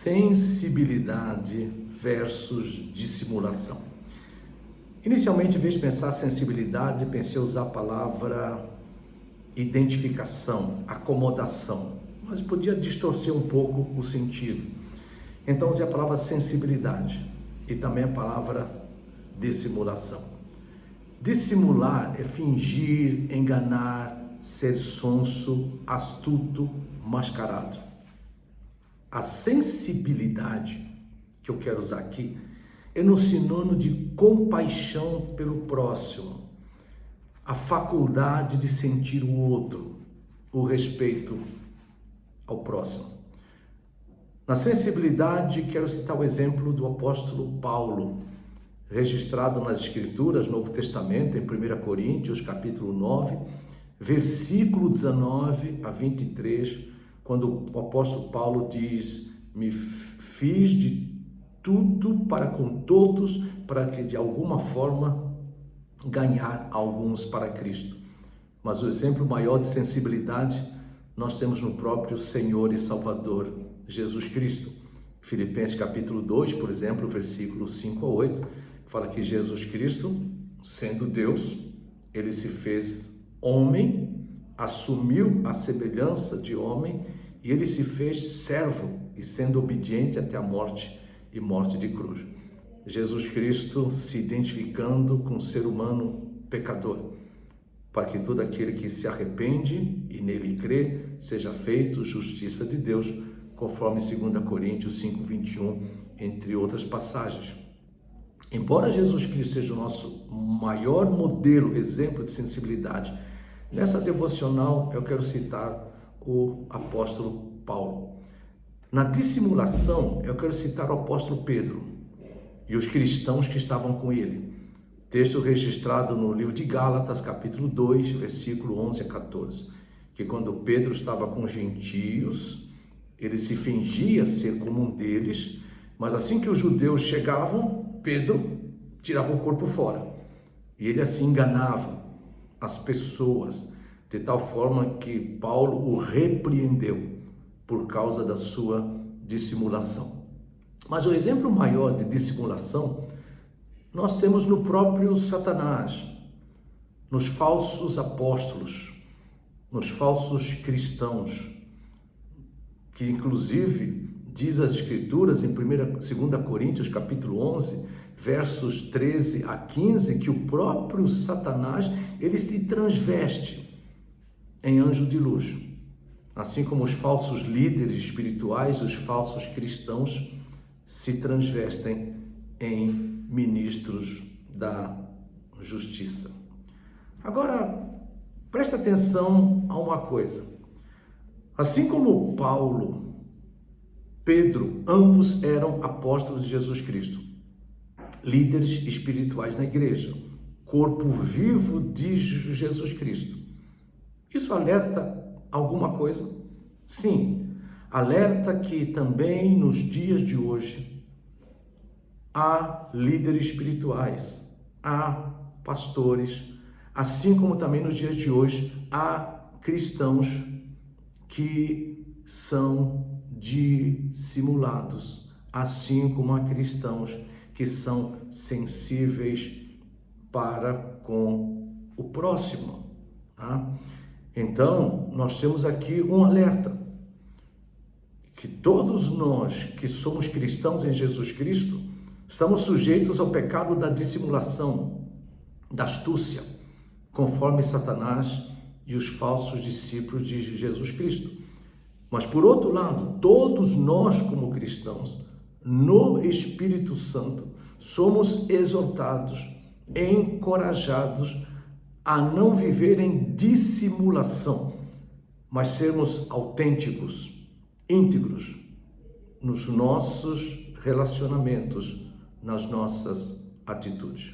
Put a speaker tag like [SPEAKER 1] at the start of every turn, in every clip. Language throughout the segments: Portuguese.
[SPEAKER 1] sensibilidade versus dissimulação. Inicialmente, em vez de pensar sensibilidade, pensei em usar a palavra identificação, acomodação, mas podia distorcer um pouco o sentido. Então, usei a palavra sensibilidade e também a palavra dissimulação. Dissimular é fingir, enganar, ser sonso, astuto, mascarado. A sensibilidade que eu quero usar aqui é no sinônimo de compaixão pelo próximo, a faculdade de sentir o outro, o respeito ao próximo. Na sensibilidade, quero citar o exemplo do apóstolo Paulo, registrado nas Escrituras, Novo Testamento, em 1 Coríntios, capítulo 9, versículo 19 a 23, quando o apóstolo Paulo diz: me fiz de tudo para com todos, para que de alguma forma ganhar alguns para Cristo. Mas o exemplo maior de sensibilidade nós temos no próprio Senhor e Salvador Jesus Cristo. Filipenses capítulo 2, por exemplo, versículo 5 a 8, fala que Jesus Cristo, sendo Deus, ele se fez homem, assumiu a semelhança de homem e ele se fez servo e sendo obediente até a morte e morte de cruz. Jesus Cristo se identificando com o ser humano pecador, para que todo aquele que se arrepende e nele crê seja feito justiça de Deus, conforme 2 Coríntios 5, 21, entre outras passagens. Embora Jesus Cristo seja o nosso maior modelo, exemplo de sensibilidade, nessa devocional eu quero citar o apóstolo Paulo. Na dissimulação, eu quero citar o apóstolo Pedro e os cristãos que estavam com ele. Texto registrado no livro de Gálatas, capítulo 2, versículo 11 a 14, que quando Pedro estava com os gentios, ele se fingia ser como um deles, mas assim que os judeus chegavam, Pedro tirava o corpo fora. E ele assim enganava as pessoas, de tal forma que Paulo o repreendeu por causa da sua dissimulação. Mas o exemplo maior de dissimulação nós temos no próprio Satanás, nos falsos apóstolos, nos falsos cristãos, que inclusive diz as Escrituras em 2 Coríntios capítulo 11, versos 13 a 15, que o próprio Satanás, ele se transveste em anjo de luz. Assim como os falsos líderes espirituais, os falsos cristãos se transvestem em ministros da justiça. Agora, presta atenção a uma coisa. Assim como Paulo, Pedro, ambos eram apóstolos de Jesus Cristo, líderes espirituais na igreja, corpo vivo de Jesus Cristo. Isso alerta alguma coisa? Sim, alerta que também nos dias de hoje há líderes espirituais, há pastores, assim como também nos dias de hoje há cristãos que são dissimulados, assim como há cristãos que são sensíveis para com o próximo. Tá? Então, nós temos aqui um alerta, que todos nós que somos cristãos em Jesus Cristo, estamos sujeitos ao pecado da dissimulação, da astúcia, conforme Satanás e os falsos discípulos de Jesus Cristo. Mas, por outro lado, todos nós como cristãos, no Espírito Santo, somos exortados, encorajados a não viver em dissimulação, mas sermos autênticos, íntegros nos nossos relacionamentos, nas nossas atitudes.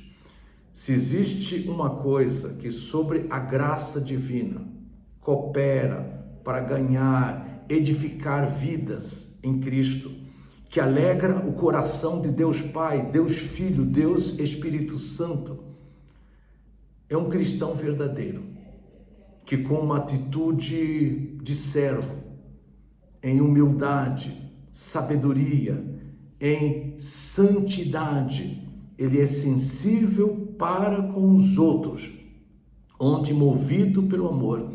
[SPEAKER 1] Se existe uma coisa que sobre a graça divina coopera para ganhar, edificar vidas em Cristo, que alegra o coração de Deus Pai, Deus Filho, Deus Espírito Santo, é um cristão verdadeiro, que com uma atitude de servo, em humildade, sabedoria, em santidade. Ele é sensível para com os outros, onde, movido pelo amor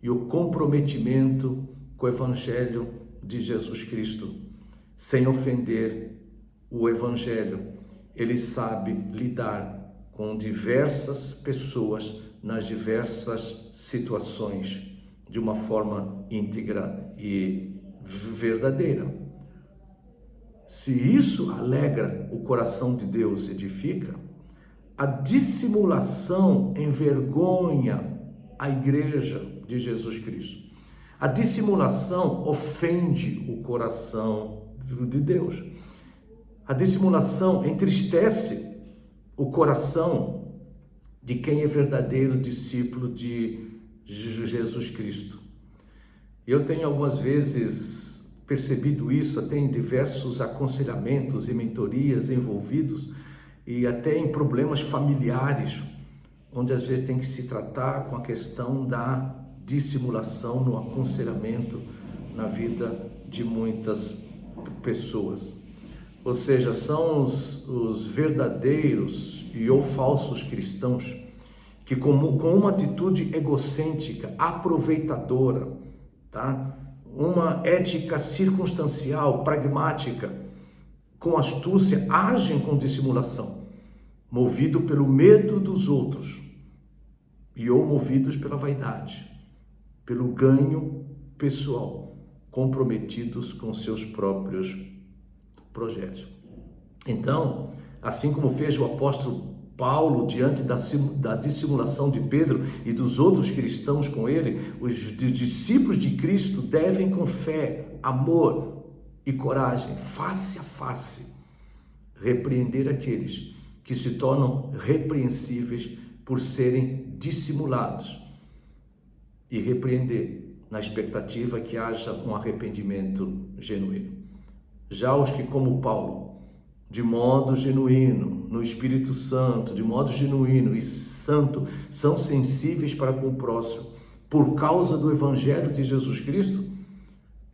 [SPEAKER 1] e o comprometimento com o Evangelho de Jesus Cristo, sem ofender o Evangelho, ele sabe lidar com diversas pessoas nas diversas situações de uma forma íntegra e verdadeira. Se isso alegra o coração de Deus, edifica, a dissimulação envergonha a igreja de Jesus Cristo. A dissimulação ofende o coração de Deus. A dissimulação entristece o coração de quem é verdadeiro discípulo de Jesus Cristo. Eu tenho algumas vezes percebido isso, até em diversos aconselhamentos e mentorias envolvidos, e até em problemas familiares, onde às vezes tem que se tratar com a questão da dissimulação no aconselhamento na vida de muitas pessoas. Ou seja, são os verdadeiros e ou falsos cristãos que com uma atitude egocêntrica, aproveitadora, tá? Uma ética circunstancial, pragmática, com astúcia, agem com dissimulação, movido pelo medo dos outros e ou movidos pela vaidade, pelo ganho pessoal, comprometidos com seus próprios projetos. Então, assim como fez o apóstolo Paulo diante da dissimulação de Pedro e dos outros cristãos com ele, os discípulos de Cristo devem com fé, amor e coragem, face a face, repreender aqueles que se tornam repreensíveis por serem dissimulados e repreender na expectativa que haja um arrependimento genuíno. Já os que, como Paulo, de modo genuíno, no Espírito Santo, de modo genuíno e santo, são sensíveis para com o próximo, por causa do Evangelho de Jesus Cristo,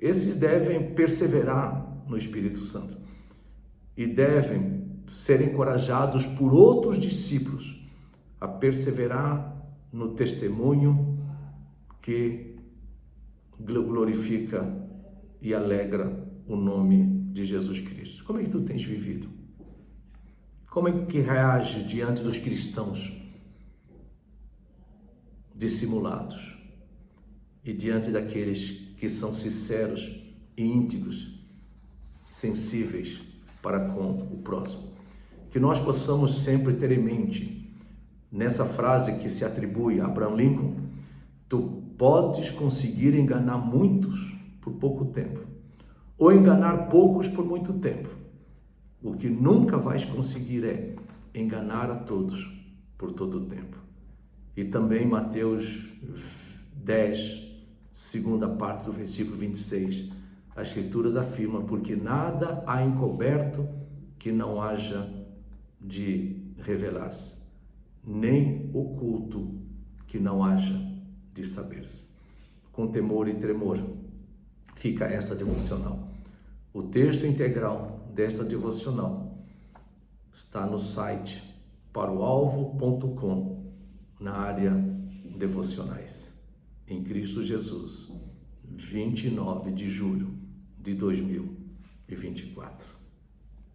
[SPEAKER 1] esses devem perseverar no Espírito Santo e devem ser encorajados por outros discípulos a perseverar no testemunho que glorifica e alegra o nome de Jesus Cristo. Como é que tu tens vivido? Como é que reage diante dos cristãos dissimulados e diante daqueles que são sinceros e íntegros, sensíveis para com o próximo? Que nós possamos sempre ter em mente, nessa frase que se atribui a Abraham Lincoln, tu podes conseguir enganar muitos por pouco tempo, ou enganar poucos por muito tempo. O que nunca vais conseguir é enganar a todos por todo o tempo. E também Mateus 10, segunda parte do versículo 26, as Escrituras afirmam, porque nada há encoberto que não haja de revelar-se, nem oculto que não haja de saber-se. Com temor e tremor fica essa devocional. O texto integral dessa devocional está no site paroalvo.com, na área devocionais. Em Cristo Jesus, 29 de julho de 2024.